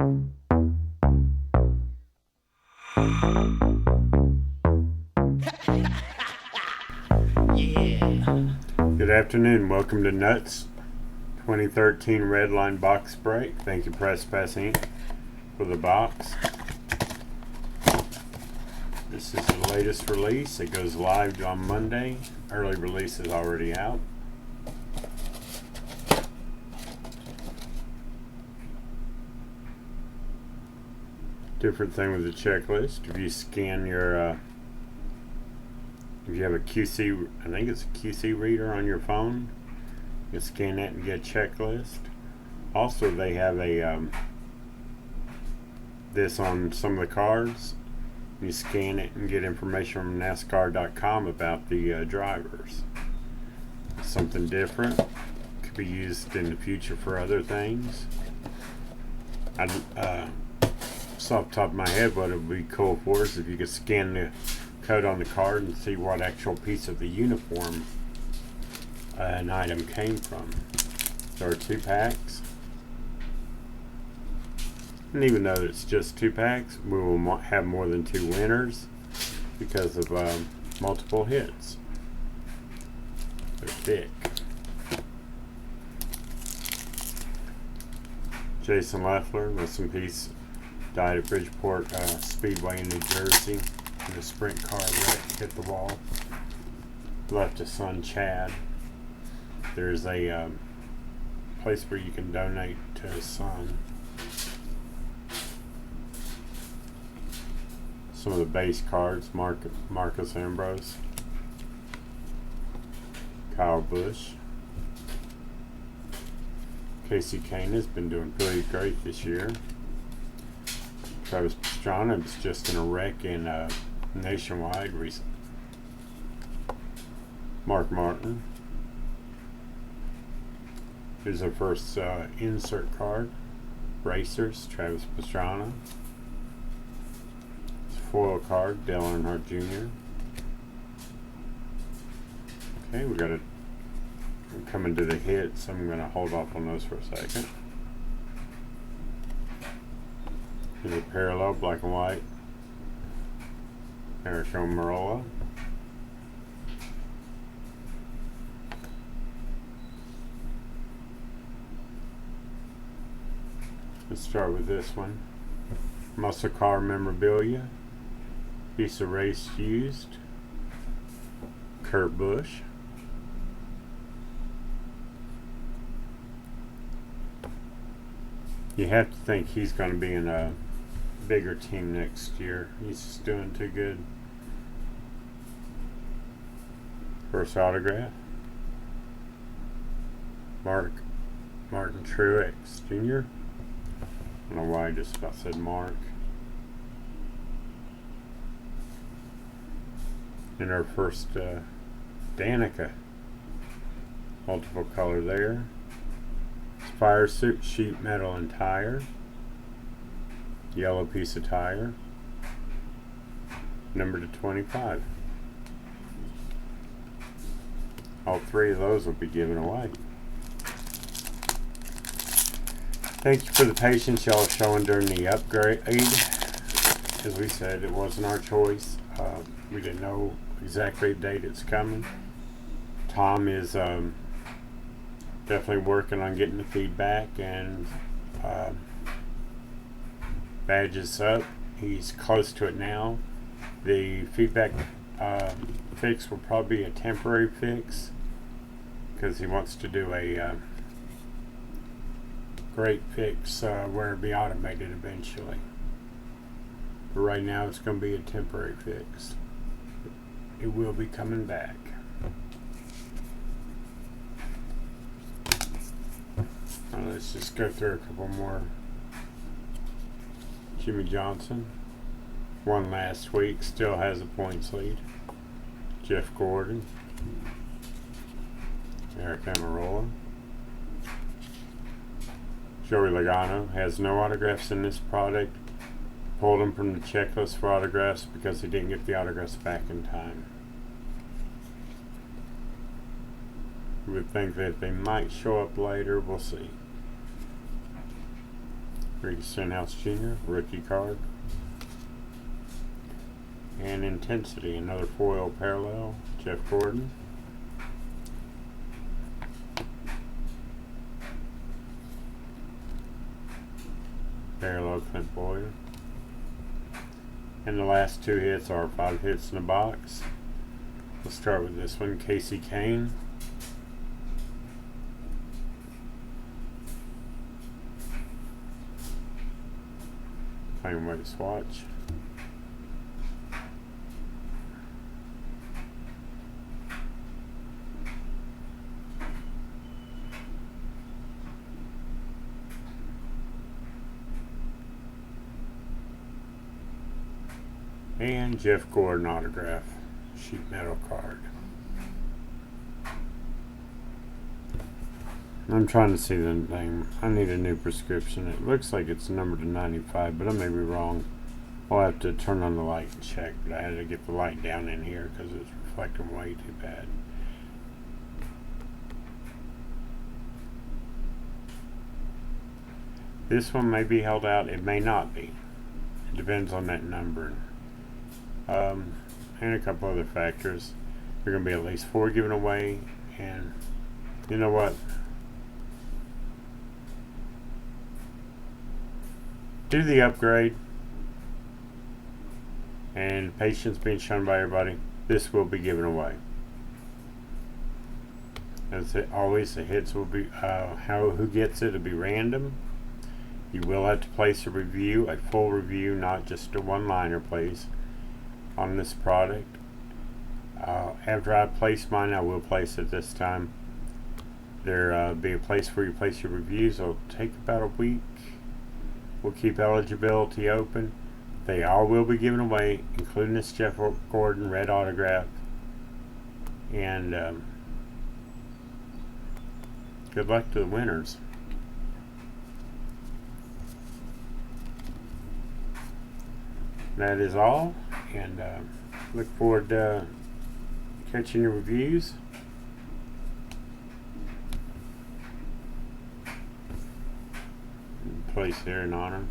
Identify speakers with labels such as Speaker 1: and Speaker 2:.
Speaker 1: Good afternoon. Welcome to N.U.T.S 2013 Redline box break. Thank you, Press Pass Inc. for the box. This is the latest release. It goes live on Monday. Early release is already out. Different thing with the checklist. If you scan your if you have a QC, I think it's a QC reader on your phone, you scan that and get a checklist. Also, they have a this on some of the cards. You scan it and get information from NASCAR.com about the drivers. Something different. Could be used in the future for other things. Off the top of my head, what it would be cool for is if you could scan the code on the card and see what actual piece of the uniform an item came from. There are 2 packs. And even though it's just 2 packs, we will have more than 2 winners because of multiple hits. They're thick. Jason Leffler, rest in peace, died at Bridgeport Speedway in New Jersey in a sprint car wreck, hit the wall. Left his son Chad. There's a place where you can donate to his son. Some of the base cards: Marcus Ambrose, Kyle Busch. Casey Kane has been doing pretty great this year. Travis Pastrana was just in a wreck in Nationwide recently. Mark Martin. Here's our first insert card. Racers, Travis Pastrana. Foil card, Dale Earnhardt Jr. Okay, we're coming to the hits. I'm going to hold off on those for a second. Here's a parallel, black and white. Eric Almirola. Let's start with this one. Muscle car memorabilia. Piece of race used. Kurt Busch. You have to think he's going to be in a bigger team next year. He's just doing too good. First autograph. Martin Truex Jr. I don't know why I just about said Mark. And our first Danica. Multiple color there. Fire suit, sheet metal and tire. Yellow piece of tire. Number to 25. All 3 of those will be given away. Thank you for the patience y'all showing during the upgrade. As we said, it wasn't our choice. We didn't know exactly the date it's coming. Tom is definitely working on getting the feedback and badges up. He's close to it now. The feedback fix will probably be a temporary fix because he wants to do a great fix where it'll be automated eventually. But right now it's going to be a temporary fix. It will be coming back. Now let's just go through a couple more. Jimmy Johnson won last week, still has a points lead. Jeff Gordon. Eric Almirola. Joey Logano has no autographs in this product. Pulled him from the checklist for autographs because he didn't get the autographs back in time. We would think that they might show up later. We'll see. Ricky Stenhouse Jr., rookie card. And Intensity, another foil parallel, Jeff Gordon. Parallel Clint Boyer. And the last two hits are 5 hits in a box. We'll start with this one, Casey Kane. Plain white swatch. And Jeff Gordon autograph sheet metal card. I'm trying to see the name. I need a new prescription. It looks like it's numbered to 95, but I may be wrong. I'll have to turn on the light and check, but I had to get the light down in here because it's reflecting way too bad. This one may be held out. It may not be. It depends on that number. And a couple other factors. There are going to be at least 4 given away, and you know what? Do the upgrade, and patience being shown by everybody. This will be given away. As always, the hits will be who gets it will be random. You will have to place a review, a full review, not just a one-liner, please, on this product. After I place mine, I will place it this time. There be a place where you place your reviews. It'll take about a week. We'll keep eligibility open. They all will be given away, including this Jeff Gordon red autograph. And good luck to the winners. That is all, and look forward to catching your reviews. Place there in honor.